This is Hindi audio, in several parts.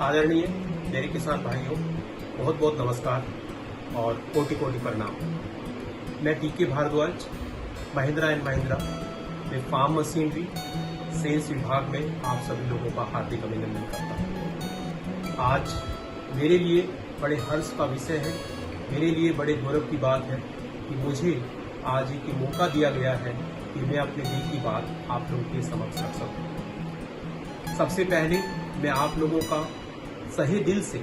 आदरणीय मेरे किसान भाइयों, बहुत बहुत नमस्कार और कोटि कोटि प्रणाम। मैं टीके भारद्वाज महिंद्रा एंड महिंद्रा में फार्म मशीनरी सेल्स विभाग में आप सभी लोगों का हार्दिक अभिनंदन करता हूँ। आज मेरे लिए बड़े हर्ष का विषय है, मेरे लिए बड़े गौरव की बात है कि मुझे आज एक मौका दिया गया है कि मैं अपने दिल की बात आप लोगों के समक्ष रख सकूं। सबसे पहले मैं आप लोगों का सही दिल से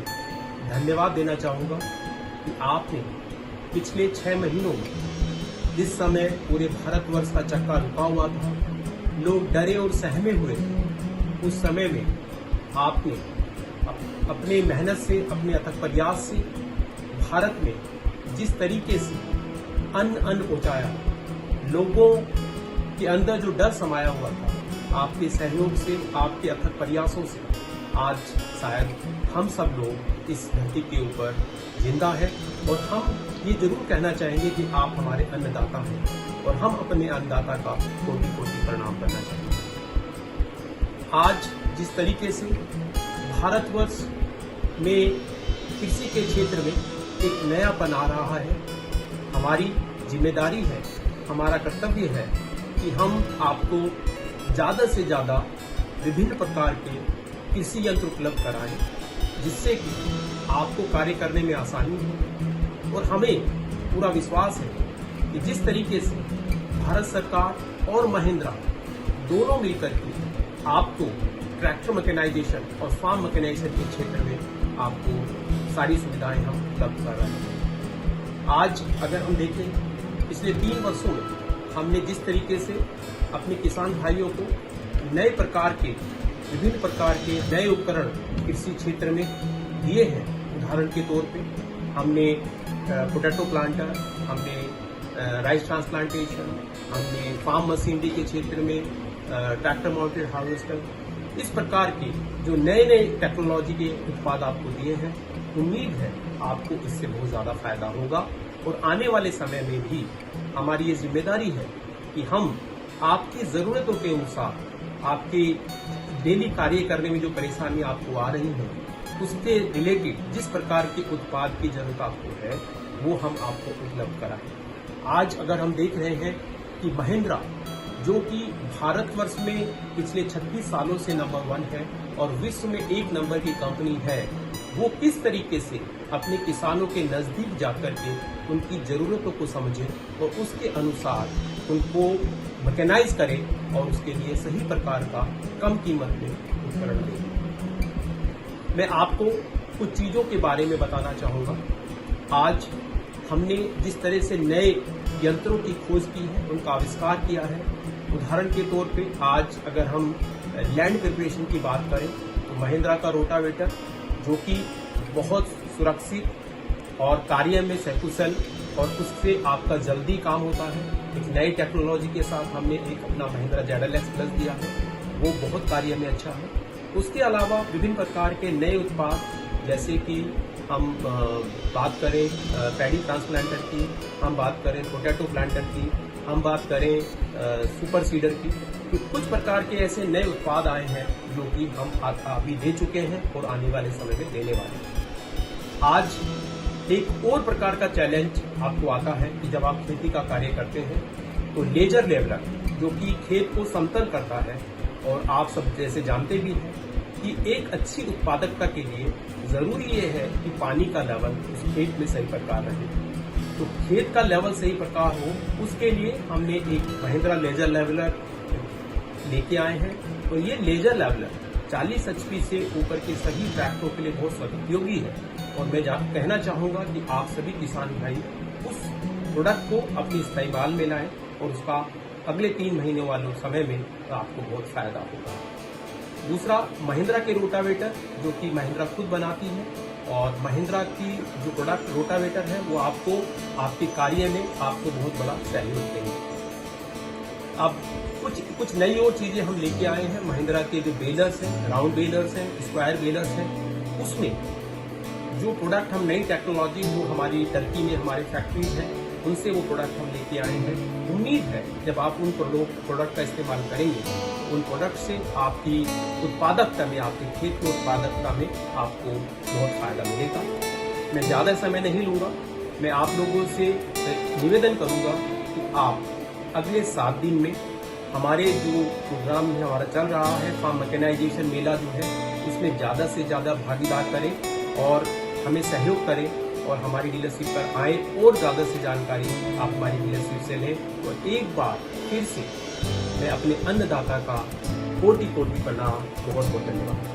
धन्यवाद देना चाहूँगा कि आपने पिछले 6 महीनों में जिस समय पूरे भारतवर्ष का चक्का रुका हुआ था, लोग डरे और सहमे हुए थे, उस समय में आपने अपने मेहनत से, अपने अथक प्रयास से भारत में जिस तरीके से अन्न पहुंचाया, लोगों के अंदर जो डर समाया हुआ था, आपके सहयोग से, आपके अथक प्रयासों से आज शायद हम सब लोग इस धरती के ऊपर जिंदा है। और हम ये जरूर कहना चाहेंगे कि आप हमारे अन्नदाता हैं और हम अपने अन्नदाता का कोटि कोटि प्रणाम करना चाहेंगे। आज जिस तरीके से भारतवर्ष में कृषि के क्षेत्र में एक नयापन आ रहा है, हमारी जिम्मेदारी है, हमारा कर्तव्य है कि हम आपको ज़्यादा से ज़्यादा विभिन्न प्रकार के कृषि यंत्र उपलब्ध कराएं, जिससे कि आपको कार्य करने में आसानी हो। और हमें पूरा विश्वास है कि जिस तरीके से भारत सरकार और महिंद्रा दोनों मिलकर के आपको ट्रैक्टर मैकेनाइजेशन और फार्म मैकेनाइजेशन के क्षेत्र में आपको सारी सुविधाएं हम उपलब्ध कर रहे हैं। आज अगर हम देखें, पिछले 3 वर्षों में हमने जिस तरीके से अपने किसान भाइयों को नए प्रकार के, विभिन्न प्रकार के नए उपकरण कृषि क्षेत्र में दिए हैं, उदाहरण के तौर पे हमने पोटैटो प्लांटर, हमने राइस ट्रांसप्लांटेशन, हमने फार्म मशीनरी के क्षेत्र में ट्रैक्टर माउंटेड हार्वेस्टर, इस प्रकार के जो नए टेक्नोलॉजी के उत्पाद आपको दिए हैं, उम्मीद है आपको इससे बहुत ज़्यादा फायदा होगा। और आने वाले समय में भी हमारी ये जिम्मेदारी है कि हम आपकी ज़रूरतों के अनुसार, आपके डेली कार्य करने में जो परेशानी आपको आ रही है, उसके रिलेटेड जिस प्रकार के उत्पाद की जरूरत आपको है, वो हम आपको उपलब्ध कराएं। आज अगर हम देख रहे हैं कि महिंद्रा, जो कि भारतवर्ष में पिछले 36 सालों से नंबर 1 है और विश्व में 1 नंबर की कंपनी है, वो किस तरीके से अपने किसानों के नजदीक जाकर के उनकी जरूरतों को समझे और उसके अनुसार उनको मैकेनाइज करे और उसके लिए सही प्रकार का कम कीमत में उपकरण दे। मैं आपको कुछ चीजों के बारे में बताना चाहूँगा। आज हमने जिस तरह से नए यंत्रों की खोज की है, उनका आविष्कार किया है। उदाहरण के तौर पे आज अगर हम लैंड प्रिपरेशन की बात करें तो महिंद्रा का रोटावेटर, जो कि बहुत सुरक्षित और कार्य में सकुशल और उससे आपका जल्दी काम होता है, एक नई टेक्नोलॉजी के साथ हमने एक अपना महिंद्रा ZLX प्लस दिया है, वो बहुत कार्य में अच्छा है। उसके अलावा विभिन्न प्रकार के नए उत्पाद, जैसे कि हम बात करें पैडी ट्रांसप्लांटर की, हम बात करें पोटैटो प्लांटर की, हम बात करें सुपर सीडर की, तो कुछ प्रकार के ऐसे नए उत्पाद आए हैं जो कि हम अभी दे चुके हैं और आने वाले समय में देने वाले हैं। आज एक और प्रकार का चैलेंज आपको आता है कि जब आप खेती का कार्य करते हैं तो लेजर लेवलर, जो कि खेत को समतल करता है, और आप सब जैसे जानते भी हैं कि एक अच्छी उत्पादकता के लिए जरूरी ये है कि पानी का लेवल उस खेत में सही प्रकार रहे। तो खेत का लेवल सही प्रकार हो, उसके लिए हमने एक महिंद्रा लेजर लेवलर लेके आए हैं। तो ये लेजर लेवलर 40 HP से ऊपर के सभी ट्रैक्टरों के लिए बहुत उपयोगी है। और मैं कहना चाहूँगा कि आप सभी किसान भाई उस प्रोडक्ट को अपनी इस्तेमाल में लाएं और उसका अगले 3 महीने वाले समय में आपको बहुत फायदा होगा। दूसरा, महिंद्रा के रोटावेटर, जो कि महिंद्रा खुद बनाती है, और महिंद्रा की जो प्रोडक्ट रोटावेटर है वो आपको आपके कार्य में आपको बहुत बड़ा सहयोग देंगे। अब कुछ नई और चीजें हम लेके आए हैं। महिंद्रा के जो बेलर्स हैं, राउंड बेलर्स हैं, स्क्वायर बेलर्स हैं, उसमें जो प्रोडक्ट हम नई टेक्नोलॉजी जो हमारी टर्की में हमारे फैक्ट्रीज हैं उनसे वो प्रोडक्ट हम लेके आए हैं। उम्मीद है जब आप उन प्रोडक्ट का इस्तेमाल करेंगे, उन प्रोडक्ट से आपकी उत्पादकता में, आपके खेत की उत्पादकता में आपको बहुत फायदा मिलेगा। मैं ज़्यादा समय नहीं लूँगा। मैं आप लोगों से निवेदन करूँगा कि आप अगले 7 दिन में हमारे जो प्रोग्राम में हमारा चल रहा है फार्म मैकेनाइजेशन मेला जो है, इसमें ज़्यादा से ज़्यादा भागीदार करें और हमें सहयोग करें और हमारी डीलरशिप पर आए और ज़्यादा से जानकारी आप हमारी डीलरशिप से लें। और एक बार फिर से मैं अपने अन्नदाता का कोटि कोटि प्रणाम, बहुत बहुत धन्यवाद।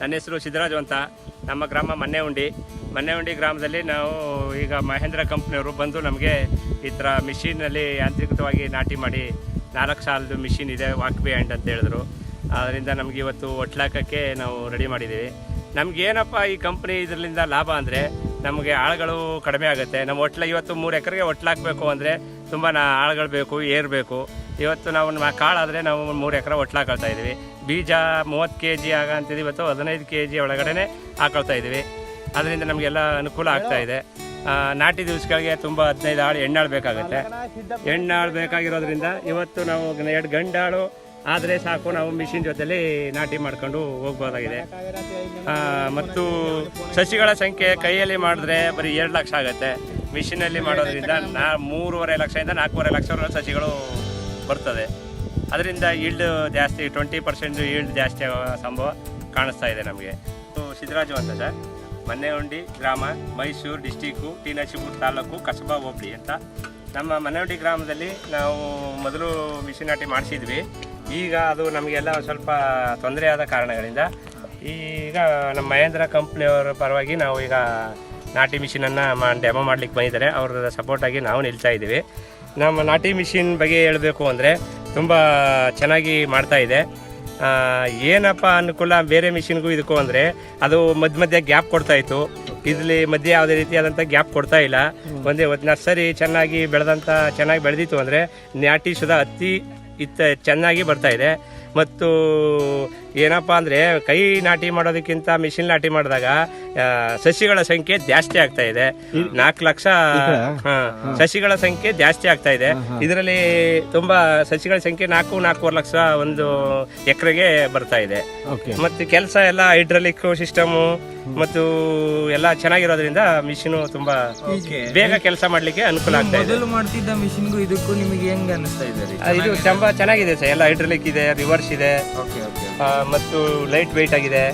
ನನ್ನ ಹೆಸರು ಸಿದ್ದರಾಜು ಅಂತ. ನಮ್ಮ ಗ್ರಾಮ ಮನ್ನೆಹುಂಡಿ ಗ್ರಾಮದಲ್ಲಿ ನಾವು ಈಗ ಮಹೇಂದ್ರ ಕಂಪ್ನಿಯವರು ಬಂದು ನಮಗೆ ಈ ಥರ ಮಿಷಿನಲ್ಲಿ ಯಾಂತ್ರಿಕವಾಗಿ ನಾಟಿ ಮಾಡಿ 4 ಸಾಲದ್ದು ಮಿಷಿನ್ ಇದೆ, ವಾಕ್ ಬಿಹೈಂಡ್ ಅಂತ ಹೇಳಿದ್ರು. ಅದರಿಂದ ನಮಗೆ ಇವತ್ತು ಒಟ್ಲಾಕಕ್ಕೆ ನಾವು ರೆಡಿ ಮಾಡಿದ್ದೀವಿ. ನಮಗೇನಪ್ಪ ಈ ಕಂಪ್ನಿ ಇದರಿಂದ ಲಾಭ ಅಂದರೆ ನಮಗೆ ಆಳುಗಳು ಕಡಿಮೆ ಆಗುತ್ತೆ. ನಮ್ಮ ಇವತ್ತು 3 ಎಕರೆಗೆ ಒಟ್ಲಾಕಬೇಕು ಅಂದರೆ ತುಂಬ ಆಳುಗಳು ಬೇಕು, ಏರ್ ಬೇಕು. ಇವತ್ತು ನಾವು ಕಾಳಾದರೆ ನಾವು 3 ಎಕರೆ ಒಟ್ಲಾಕೊಳ್ತಾ ಇದ್ದೀವಿ. ಬೀಜ 30 kg ಆಗಂತಿದ್ದು ಇವತ್ತು 15 kg ಒಳಗಡೆ ಹಾಕೊಳ್ತಾ ಇದ್ದೀವಿ. ಅದರಿಂದ ನಮಗೆಲ್ಲ ಅನುಕೂಲ ಆಗ್ತಾಯಿದೆ. ನಾಟಿ ದಿವಸಗಳಿಗೆ ತುಂಬ 15 ಆಳು ಹೆಣ್ಣಾಳು ಬೇಕಾಗುತ್ತೆ. ಹೆಣ್ಣಾಳು ಬೇಕಾಗಿರೋದ್ರಿಂದ ಇವತ್ತು ನಾವು 2 ಗಂಡಾಳು ಆದರೆ ಸಾಕು, ನಾವು ಮಿಷಿನ್ ಜೊತೆಲಿ ನಾಟಿ ಮಾಡ್ಕೊಂಡು ಹೋಗ್ಬೋದಾಗಿದೆ. ಮತ್ತು ಸಸಿಗಳ ಸಂಖ್ಯೆ ಕೈಯಲ್ಲಿ ಮಾಡಿದ್ರೆ ಬರೀ 2 ಲಕ್ಷ ಆಗುತ್ತೆ. ಮಿಷಿನಲ್ಲಿ ಮಾಡೋದ್ರಿಂದ 3.5 ಲಕ್ಷದಿಂದ 4.5 ಲಕ್ಷ ಸಸಿಗಳು ಬರ್ತದೆ. ಅದರಿಂದ ಈಲ್ಡ್ ಜಾಸ್ತಿ, 20% ಈಲ್ಡ್ ಜಾಸ್ತಿ ಆಗೋ ಸಂಭವ ಕಾಣಿಸ್ತಾ ಇದೆ ನಮಗೆ. ಸಿದ್ದರಾಜು ಅಂತ ಸರ್, ಮನ್ನೆಹುಂಡಿ ಗ್ರಾಮ, ಮೈಸೂರು ಡಿಸ್ಟಿಕ್ಕು, ಟಿ ನರಸೀಪುರ ತಾಲೂಕು, ಕಸಬಾ ಹೋಬಳಿ ಅಂತ. ನಮ್ಮ ಮನ್ನೆಹುಂಡಿ ಗ್ರಾಮದಲ್ಲಿ ನಾವು ಮೊದಲು ಮಿಷಿನ್ ನಾಟಿ ಮಾಡಿಸಿದ್ವಿ. ಈಗ ಅದು ನಮಗೆಲ್ಲ ಸ್ವಲ್ಪ ತೊಂದರೆ ಆದ ಕಾರಣಗಳಿಂದ ಈಗ ನಮ್ಮ ಮಹೇಂದ್ರ ಕಂಪ್ನಿಯವರ ಪರವಾಗಿ ನಾವು ಈಗ ನಾಟಿ ಮಿಷಿನನ್ನು ಡೆಮೋ ಮಾಡಲಿಕ್ಕೆ ಬಂದಿದ್ದಾರೆ. ಅವ್ರ ಸಪೋರ್ಟಾಗಿ ನಾವು ನಿಲ್ತಾ ಇದ್ದೀವಿ. ನಮ್ಮ ನಾಟಿ ಮಿಷಿನ್ ಬಗ್ಗೆ ಹೇಳಬೇಕು ಅಂದರೆ ತುಂಬ ಚೆನ್ನಾಗಿ ಮಾಡ್ತಾಯಿದೆ. ಏನಪ್ಪ ಅನುಕೂಲ ಬೇರೆ ಮಿಷಿನ್ಗೂ ಇದಕ್ಕೂ ಅಂದರೆ, ಅದು ಮಧ್ಯೆ ಗ್ಯಾಪ್ ಕೊಡ್ತಾಯಿತ್ತು. ಇದರಲ್ಲಿ ಮಧ್ಯೆ ಯಾವುದೇ ರೀತಿಯಾದಂಥ ಗ್ಯಾಪ್ ಕೊಡ್ತಾ ಇಲ್ಲ. ಒಂದೇ ನರ್ಸರಿ ಚೆನ್ನಾಗಿ ಬೆಳೆದಿತ್ತು ಅಂದರೆ ನಾಟಿ ಸುಧಾ ಹತ್ತಿ ಚೆನ್ನಾಗಿ ಬರ್ತಾಯಿದೆ. ಮತ್ತು ಏನಪ್ಪ ಅಂದರೆ ಕೈ ನಾಟಿ ಮಾಡೋದಕ್ಕಿಂತ ಮಿಷಿನ್ ನಾಟಿ ಮಾಡಿದಾಗ ಸಸಿಗಳ ಸಂಖ್ಯೆ ಜಾಸ್ತಿ ಆಗ್ತಾ ಇದೆ. 4 ಲಕ್ಷ ಸಸಿಗಳ ಸಂಖ್ಯೆ ಜಾಸ್ತಿ ಆಗ್ತಾ ಇದೆ. ಇದರಲ್ಲಿ ತುಂಬ ಸಸಿಗಳ ಸಂಖ್ಯೆ 4.25 ಲಕ್ಷ ಒಂದು ಎಕರೆಗೆ ಬರ್ತಾ ಇದೆ. ಮತ್ತು ಕೆಲಸ ಎಲ್ಲ ಹೈಡ್ರಾಲಿಕ್ ಸಿಸ್ಟಮು ಮತ್ತು ಎಲ್ಲ ಚೆನ್ನಾಗಿರೋದ್ರಿಂದ ಮಿಷಿನು ತುಂಬ ಬೇಗ ಕೆಲಸ ಮಾಡಲಿಕ್ಕೆ ಅನುಕೂಲ ಆಗ್ತಾ ಇದೆ. ಮಾಡ್ತಿದ್ದ ಮಿಷಿನ್ಗೂ ಇದಕ್ಕೂ ನಿಮಗೆ ಹೆಂಗೆ ಅನಿಸ್ತಾ ಇದೆ? ಇದು ತುಂಬ ಚೆನ್ನಾಗಿದೆ ಸರ್. ಎಲ್ಲ ಹೈಡ್ರಾಲಿಕ್ ಇದೆ, ರಿವರ್ಸ್ ಇದೆ, ಮತ್ತು ಲೈಟ್ ವೆಯ್ಟ್ ಆಗಿದೆ.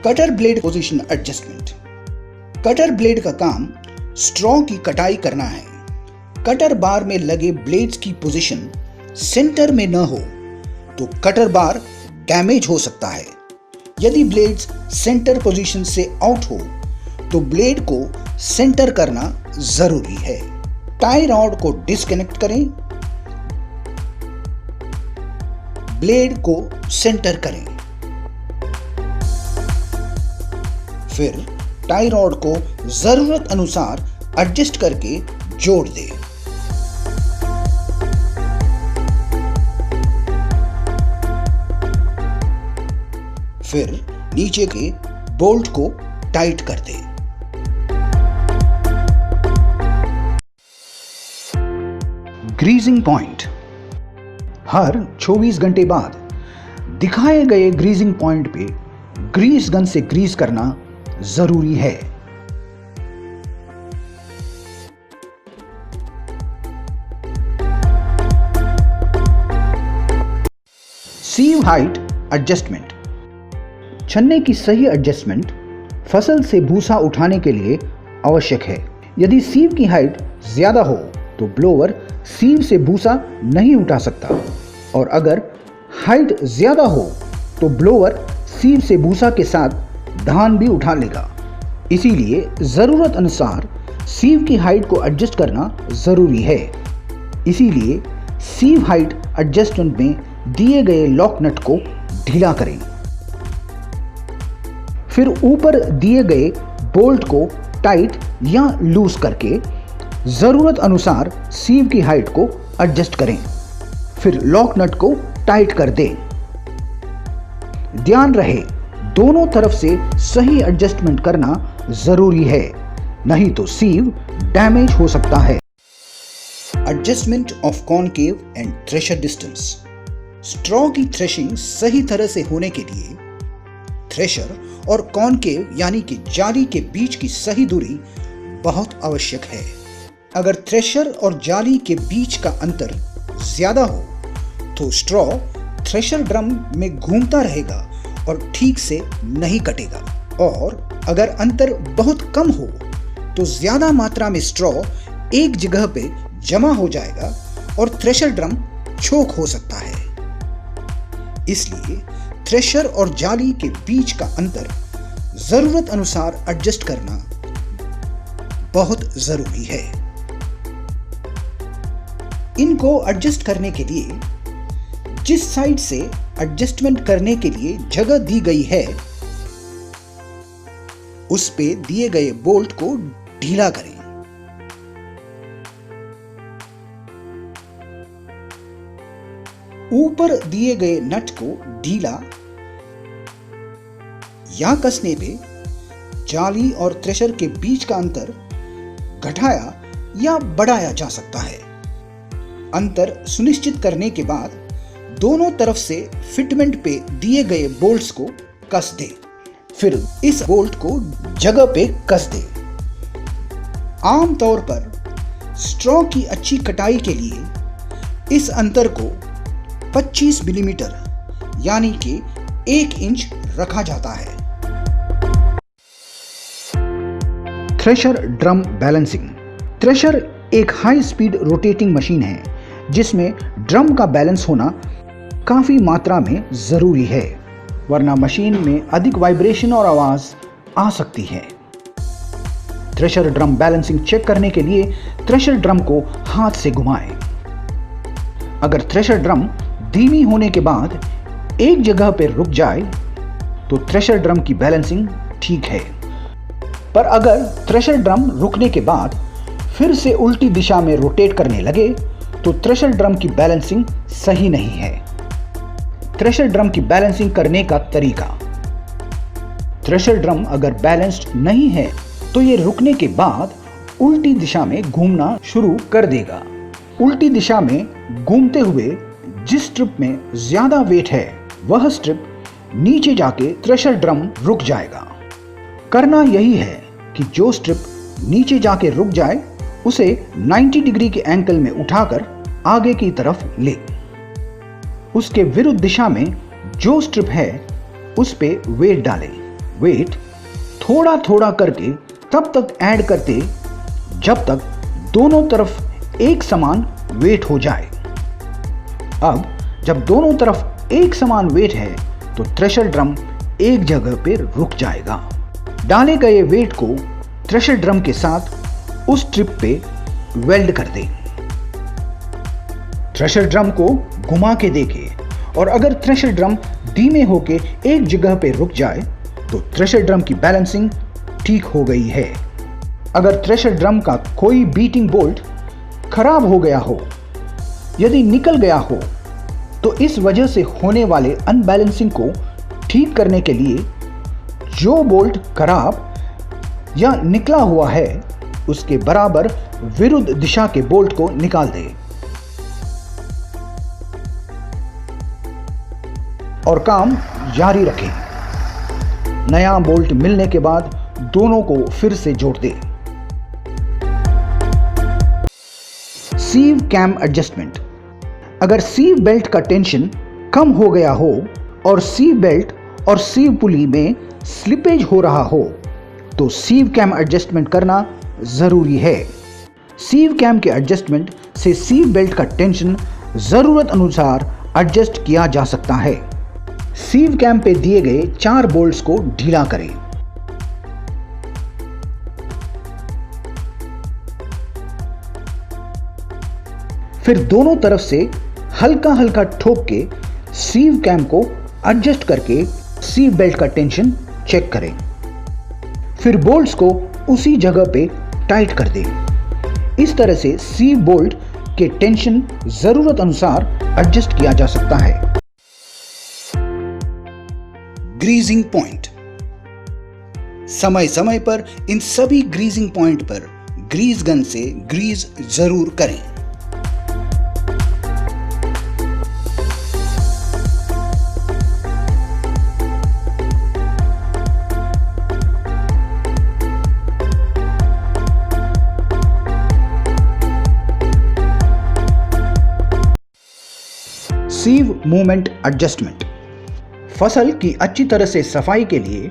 Cutter blade position adjustment. Cutter blade का काम स्ट्रॉ की कटाई करना है। कटर बार में लगे ब्लेड्स की पोजीशन सेंटर में न हो तो कटर बार डैमेज हो सकता है। यदि ब्लेड्स सेंटर पोजीशन से आउट हो तो ब्लेड को सेंटर करना जरूरी है। टाई रॉड को डिस्कनेक्ट करें, ब्लेड को सेंटर करें, फिर टाई रॉड को जरूरत अनुसार एडजस्ट करके जोड़ दें। फिर नीचे के बोल्ट को टाइट कर दें। Greasing point. हर 24 घंटे बाद दिखाए गए ग्रीजिंग पॉइंट पे ग्रीस गन से ग्रीस करना जरूरी है। सीव हाइट एडजस्टमेंट। छन्ने की सही एडजस्टमेंट फसल से भूसा उठाने के लिए आवश्यक है। यदि सीव की हाइट ज्यादा हो तो ब्लोअर सीव से भूसा नहीं उठा सकता, और अगर हाइट ज्यादा हो तो ब्लोअर सीव से भूसा के साथ धान भी उठा लेगा। इसीलिए जरूरत अनुसार सीव की हाइट को एडजस्ट करना जरूरी है। इसीलिए सीव हाइट एडजस्टमेंट में दिए गए लॉक नट को ढीला करें, फिर ऊपर दिए गए बोल्ट को टाइट या लूज करके जरूरत अनुसार सीव की हाइट को एडजस्ट करें, फिर लॉक नट को टाइट कर दें। ध्यान रहे दोनों तरफ से सही एडजस्टमेंट करना जरूरी है, नहीं तो सीव डैमेज हो सकता है। Adjustment of concave and thresher distance. Straw की थ्रेशिंग सही तरह से होने के लिए थ्रेशर और कॉनकेव यानी कि जाली के बीच की सही दूरी बहुत आवश्यक है। अगर थ्रेशर और जाली के बीच का अंतर ज्यादा हो तो स्ट्रॉ थ्रेशर ड्रम में घूमता रहेगा और ठीक से नहीं कटेगा, और अगर अंतर बहुत कम हो तो ज्यादा मात्रा में स्ट्रॉ एक जगह पे जमा हो जाएगा और थ्रेशर ड्रम चोक हो सकता है। इसलिए थ्रेशर और जाली के बीच का अंतर जरूरत अनुसार एडजस्ट करना बहुत जरूरी है। इनको एडजस्ट करने के लिए जिस साइड से एडजस्टमेंट करने के लिए जगह दी गई है उस पे दिए गए बोल्ट को ढीला करें। ऊपर दिए गए नट को ढीला या कसने पे जाली और थ्रेशर के बीच का अंतर घटाया या बढ़ाया जा सकता है। अंतर सुनिश्चित करने के बाद दोनों तरफ से फिटमेंट पे दिए गए बोल्ट्स को कस दे, फिर इस बोल्ट को जगह पे कस दे। आमतौर पर स्ट्रॉ की अच्छी कटाई के लिए इस अंतर को 25 मिलीमीटर यानी कि 1 इंच रखा जाता है। Thresher drum balancing. थ्रेशर एक हाई स्पीड रोटेटिंग मशीन है जिसमें ड्रम का बैलेंस होना काफी मात्रा में जरूरी है, वरना मशीन में अधिक वाइब्रेशन और आवाज आ सकती है। थ्रेशर ड्रम बैलेंसिंग चेक करने के लिए थ्रेशर ड्रम को हाथ से घुमाएं। अगर थ्रेशर ड्रम धीमी होने के बाद एक जगह पर रुक जाए तो थ्रेशर ड्रम की बैलेंसिंग ठीक है, पर अगर थ्रेशर ड्रम रुकने के बाद फिर से उल्टी दिशा में रोटेट करने लगे तो थ्रेशर ड्रम की बैलेंसिंग सही नहीं है। थ्रेशर ड्रम की बैलेंसिंग करने का तरीका। थ्रेशर ड्रम अगर बैलेंस्ड नहीं है तो ये रुकने के बाद उल्टी दिशा में घूमना शुरू कर देगा। उल्टी दिशा में घूमते हुए जिस स्ट्रिप में ज्यादा वेट है वह स्ट्रिप नीचे जाके थ्रेशर ड्रम रुक जाएगा। करना यही है कि जो स्ट्रिप नीचे जाके रुक जाए उसे 90 डिग्री के एंगल में उठाकर आगे की तरफ ले। उसके विरुद्ध दिशा में जो स्ट्रिप है उस पे वेट डालें। वेट थोड़ा थोड़ा करके तब तक ऐड करते जब तक दोनों तरफ एक समान वेट हो जाए। अब जब दोनों तरफ एक समान वेट है तो थ्रेशर ड्रम एक जगह पे रुक जाएगा। डाले गए वेट को थ्रेशर ड्रम के साथ उस स्ट्रिप पे वेल्ड कर दें। थ्रेशर ड्रम को घुमा के देखें और अगर थ्रेशर ड्रम धीमे होके एक जगह पे रुक जाए तो थ्रेशर ड्रम की बैलेंसिंग ठीक हो गई है। अगर थ्रेशर ड्रम का कोई बीटिंग बोल्ट खराब हो गया हो, यदि निकल गया हो, तो इस वजह से होने वाले अनबैलेंसिंग को ठीक करने के लिए जो बोल्ट खराब या निकला हुआ है उसके बराबर विरुद्ध दिशा के बोल्ट को निकाल दें और काम जारी रखें। नया बोल्ट मिलने के बाद दोनों को फिर से जोड़ दें। सीव कैम एडजस्टमेंट। अगर सीव बेल्ट का टेंशन कम हो गया हो और सीव बेल्ट और सीव पुली में स्लिपेज हो रहा हो तो सीव कैम एडजस्टमेंट करना जरूरी है। सीव कैम के एडजस्टमेंट से सीव बेल्ट का टेंशन जरूरत अनुसार एडजस्ट किया जा सकता है। सीव कैम पे दिए गए 4 बोल्ट्स को ढीला करें। फिर दोनों तरफ से हल्का हल्का ठोक के सीव कैम को एडजस्ट करके सीव बेल्ट का टेंशन चेक करें। फिर बोल्ट्स को उसी जगह पे टाइट कर दें। इस तरह से सीव बोल्ट के टेंशन जरूरत अनुसार एडजस्ट किया जा सकता है। Greasing point. समय समय पर इन सभी ग्रीजिंग पॉइंट पर ग्रीस गन से ग्रीस जरूर करें। सीव मूवमेंट एडजस्टमेंट। फसल की अच्छी तरह से सफाई के लिए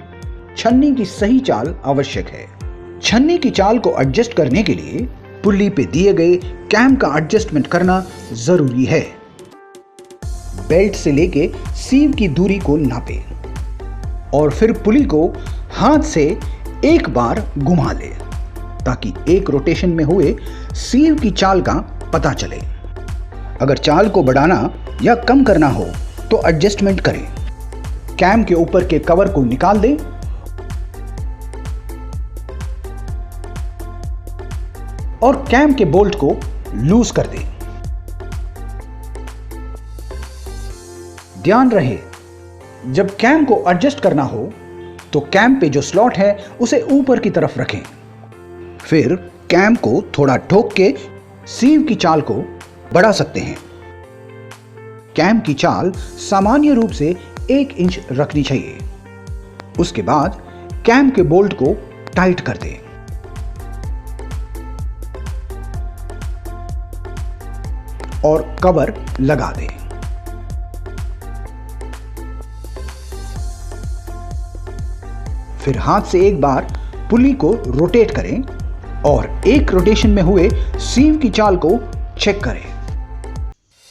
छन्नी की सही चाल आवश्यक है। छन्नी की चाल को एडजस्ट करने के लिए पुल्ली पे दिए गए कैम का एडजस्टमेंट करना जरूरी है। बेल्ट से लेके सीव की दूरी को नापे और फिर पुली को हाथ से एक बार घुमा ले ताकि एक रोटेशन में हुए सीव की चाल का पता चले। अगर चाल को बढ़ाना या कम करना हो तो एडजस्टमेंट करें। कैम के ऊपर के कवर को निकाल दें और कैम के बोल्ट को लूज कर दें। ध्यान रहे, जब कैम को एडजस्ट करना हो तो कैम पे जो स्लॉट है उसे ऊपर की तरफ रखें। फिर कैम को थोड़ा ठोक के सीव की चाल को बढ़ा सकते हैं। कैम की चाल सामान्य रूप से 1 इंच रखनी चाहिए। उसके बाद कैम के बोल्ट को टाइट कर दें। और कवर लगा दें। फिर हाथ से एक बार पुली को रोटेट करें और एक रोटेशन में हुए सीव की चाल को चेक करें।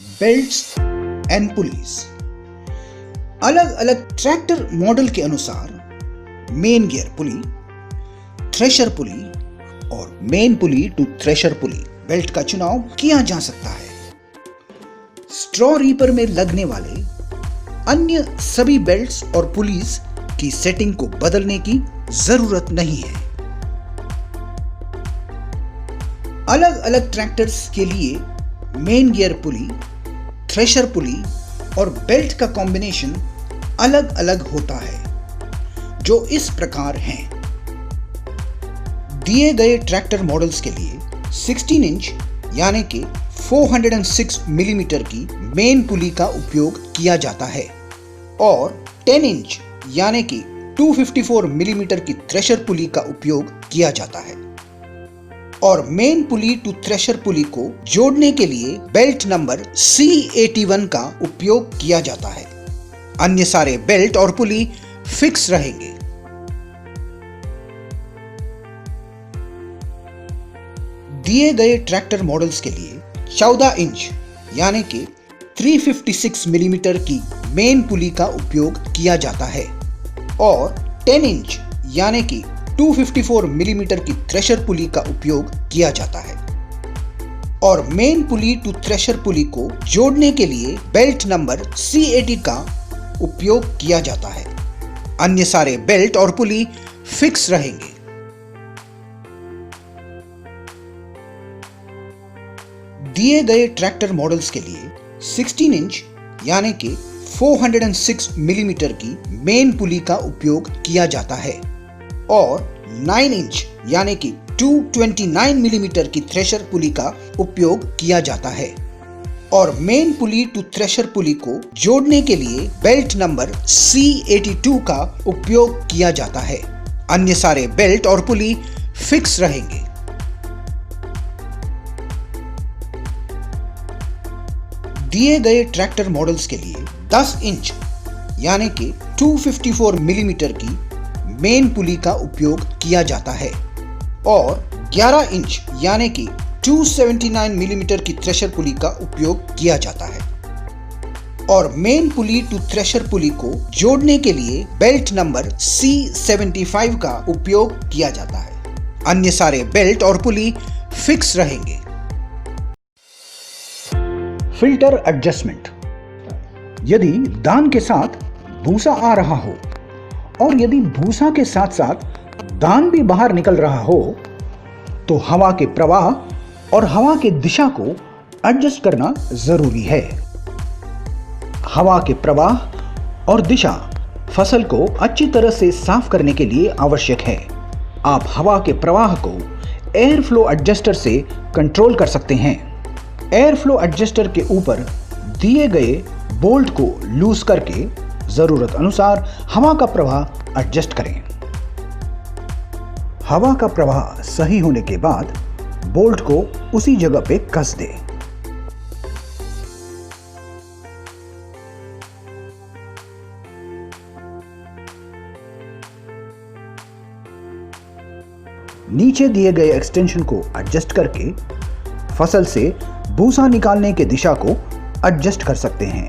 Belts and pulleys. अलग अलग ट्रैक्टर मॉडल के अनुसार main gear pulley, thresher pulley और main pulley to thresher pulley belt का चुनाव किया जा सकता है। स्ट्रॉ रीपर में लगने वाले अन्य सभी बेल्ट्स और पुलीज की सेटिंग को बदलने की जरूरत नहीं है। अलग अलग ट्रैक्टर्स के लिए main gear pulley, thresher pulley और बेल्ट का कॉम्बिनेशन अलग अलग होता है, जो इस प्रकार हैं। दिए गए ट्रैक्टर मॉडल्स के लिए 16 इंच यानी कि 406 मिलीमीटर की मेन पुली का उपयोग किया जाता है और 10 इंच यानी कि 254 मिलीमीटर की थ्रेशर पुली का उपयोग किया जाता है और मेन पुली टू थ्रेशर पुली को जोड़ने के लिए बेल्ट नंबर C81 का उपयोग किया जाता है। अन्य सारे बेल्ट और पुली फिक्स रहेंगे। दिए गए ट्रैक्टर मॉडल्स के लिए 14 इंच यानी कि 356 मिलीमीटर की मेन पुली का उपयोग किया जाता है और 10 इंच यानी कि 254 मिलीमीटर की थ्रेशर पुली का उपयोग किया जाता है और मेन पुली टू थ्रेशर पुली को जोड़ने के लिए बेल्ट नंबर C80 का उपयोग किया जाता है। अन्य सारे बेल्ट और पुली फिक्स रहेंगे। दिए गए ट्रैक्टर मॉडल्स के लिए 16 इंच यानी कि 406 मिलीमीटर की मेन पुली का उपयोग किया जाता है और 9 इंच यानी कि 229 मिलीमीटर की थ्रेशर पुली का उपयोग किया जाता है और मेन पुली टू थ्रेशर पुली को जोड़ने के लिए बेल्ट नंबर C82 का उपयोग किया जाता है। अन्य सारे बेल्ट और पुली फिक्स रहेंगे। दिए गए ट्रैक्टर मॉडल्स के लिए 10 इंच यानी कि 254 मिलीमीटर की मेन पुली का उपयोग किया जाता है और 11 इंच यानी कि 279 मिलीमीटर की थ्रेशर पुली का उपयोग किया जाता है और मेन पुली टू थ्रेशर पुली को जोड़ने के लिए बेल्ट नंबर C75 का उपयोग किया जाता है। अन्य सारे बेल्ट और पुली फिक्स रहेंगे। Filter adjustment. यदि दान के साथ भूसा आ रहा हो और यदि भूसा के साथ साथ दान भी बाहर निकल रहा हो तो हवा के प्रवाह और हवा की दिशा को एडजस्ट करना जरूरी है। हवा के प्रवाह और दिशा फसल को अच्छी तरह से साफ करने के लिए आवश्यक है। आप हवा के प्रवाह को एयर फ्लो एडजस्टर से कंट्रोल कर सकते हैं। एयर फ्लो एडजस्टर के ऊपर दिए गए बोल्ट को लूज करके जरूरत अनुसार हवा का प्रवाह एडजस्ट करें। हवा का प्रवाह सही होने के बाद बोल्ट को उसी जगह पे कस दें। नीचे दिए गए एक्सटेंशन को एडजस्ट करके फसल से भूसा निकालने के दिशा को एडजस्ट कर सकते हैं।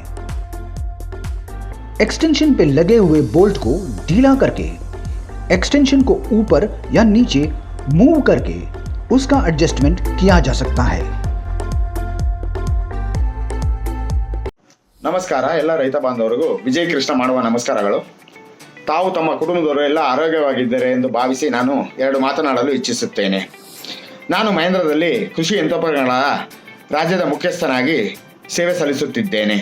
एक्सटेंशन पे लगे हुए बोल्ट को ढीला करके एक्सटेंशन को ऊपर या नीचे मूव करके उसका एडजस्टमेंट किया जा सकता है। ನಮಸ್ಕಾರ ಎಲ್ಲ ರೈತ ಬಾಂಧವರಿಗೂ ವಿಜಯ್ ಕೃಷ್ಣ ಮಾಡುವ ನಮಸ್ಕಾರಗಳು. ತಾವು ತಮ್ಮ ಕುಟುಂಬದವರು ಎಲ್ಲ ಆರೋಗ್ಯವಾಗಿದ್ದಾರೆ ಎಂದು ಭಾವಿಸಿ ನಾನು ಎರಡು ಮಾತನಾಡಲು ಇಚ್ಛಿಸುತ್ತೇನೆ. ನಾನು ಮಹೇಂದ್ರದಲ್ಲಿ ಕೃಷಿ ಯಂತ್ರೋಪಕರಣಗಳ ರಾಜ್ಯದ ಮುಖ್ಯಸ್ಥನಾಗಿ ಸೇವೆ ಸಲ್ಲಿಸುತ್ತಿದ್ದೇನೆ.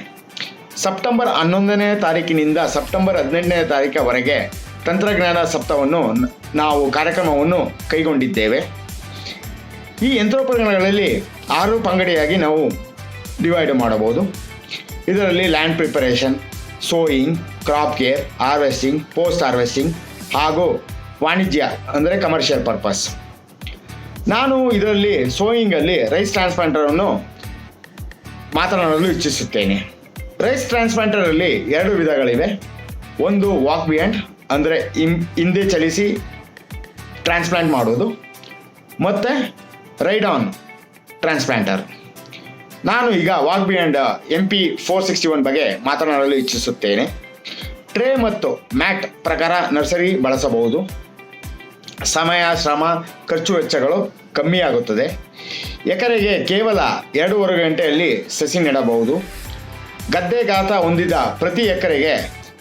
ಸೆಪ್ಟೆಂಬರ್ 11ನೇ ತಾರೀಕಿನಿಂದ ಸೆಪ್ಟೆಂಬರ್ 18ನೇ ತಾರೀಕವರೆಗೆ ತಂತ್ರಜ್ಞಾನ ಸಪ್ತಾಹವನ್ನು ನಾವು ಕಾರ್ಯಕ್ರಮವನ್ನು ಕೈಗೊಂಡಿದ್ದೇವೆ. ಈ ಯಂತ್ರೋಪಕರಣಗಳಲ್ಲಿ 6 ಪಂಗಡಿಯಾಗಿ ನಾವು ಡಿವೈಡ್ ಮಾಡಬಹುದು. ಇದರಲ್ಲಿ land preparation, sowing, crop care, harvesting, post harvesting ಹಾಗೂ ವಾಣಿಜ್ಯ ಅಂದರೆ ಕಮರ್ಷಿಯಲ್ ಪರ್ಪಸ್. ನಾನು ಇದರಲ್ಲಿ ಸೋಯಿಂಗಲ್ಲಿ ರೈಸ್ ಟ್ರಾನ್ಸ್ಪ್ಲಾಂಟರನ್ನು ಮಾತನಾಡಲು ಇಚ್ಛಿಸುತ್ತೇನೆ. ರೈಸ್ ಟ್ರಾನ್ಸ್ಪ್ಲಾಂಟರಲ್ಲಿ 2 ವಿಧಗಳಿವೆ. ಒಂದು ವಾಕ್ ಬಿಯಾಂಡ್ ಅಂದರೆ ಹಿಂದೆ ಚಲಿಸಿ ಟ್ರಾನ್ಸ್ಪ್ಲಾಂಟ್ ಮಾಡೋದು, ಮತ್ತು ರೈಡ್ ಆನ್ ಟ್ರಾನ್ಸ್ಪ್ಲಾಂಟರ್. ನಾನು ಈಗ ವಾಕ್ ಬಿಯಾಂಡ್ MP461 ಬಗ್ಗೆ ಮಾತನಾಡಲು ಇಚ್ಛಿಸುತ್ತೇನೆ. ಟ್ರೇ ಮತ್ತು ಮ್ಯಾಟ್ ಪ್ರಕಾರ ನರ್ಸರಿ ಬಳಸಬಹುದು. ಸಮಯ, ಶ್ರಮ, ಖರ್ಚು ವೆಚ್ಚಗಳು ಕಮ್ಮಿಯಾಗುತ್ತದೆ. ಎಕರೆಗೆ ಕೇವಲ 2.5 ಗಂಟೆಯಲ್ಲಿ ಸಸಿ ನೆಡಬಹುದು. ಗದ್ದೆ ಗಾತ್ರ ಹೊಂದಿದ ಪ್ರತಿ ಎಕರೆಗೆ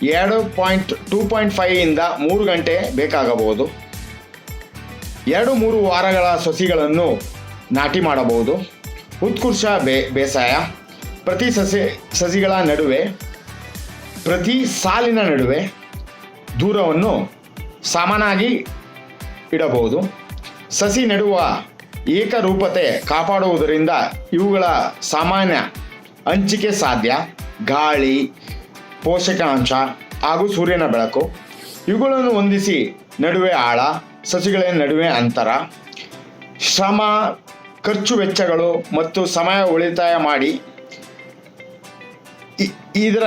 2.5 ಇಂದ 3 ಗಂಟೆ ಬೇಕಾಗಬಹುದು. 2-3 ವಾರಗಳ ಸಸಿಗಳನ್ನು ನಾಟಿ ಮಾಡಬಹುದು. ಉತ್ಕೃಷ್ಟ ಬೇಸಾಯ. ಪ್ರತಿ ಸಸಿಗಳ ನಡುವೆ, ಪ್ರತಿ ಸಾಲಿನ ನಡುವೆ ದೂರವನ್ನು ಸಮಾನಾಗಿ ಇಡಬಹುದು. ಸಸಿ ನೆಡುವ ಏಕರೂಪತೆ ಕಾಪಾಡುವುದರಿಂದ ಇವುಗಳ ಸಾಮಾನ್ಯ ಹಂಚಿಕೆ ಸಾಧ್ಯ. ಗಾಳಿ, ಪೋಷಕಾಂಶ ಹಾಗೂ ಸೂರ್ಯನ ಬೆಳಕು ಇವುಗಳನ್ನು ಹೊಂದಿಸಿ ನಡುವೆ ಆಳ, ಸಸಿಗಳ ನಡುವೆ ಅಂತರ, ಶ್ರಮ, ಖರ್ಚು ವೆಚ್ಚಗಳು ಮತ್ತು ಸಮಯ ಉಳಿತಾಯ ಮಾಡಿ ಇದರ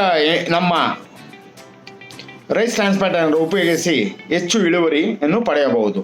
ನಮ್ಮ ರೈಸ್ ಟ್ರಾನ್ಸ್ಪ್ಲಾಂಟರ್ ಉಪಯೋಗಿಸಿ ಹೆಚ್ಚು ಇಳುವರಿಯನ್ನು ಪಡೆಯಬಹುದು.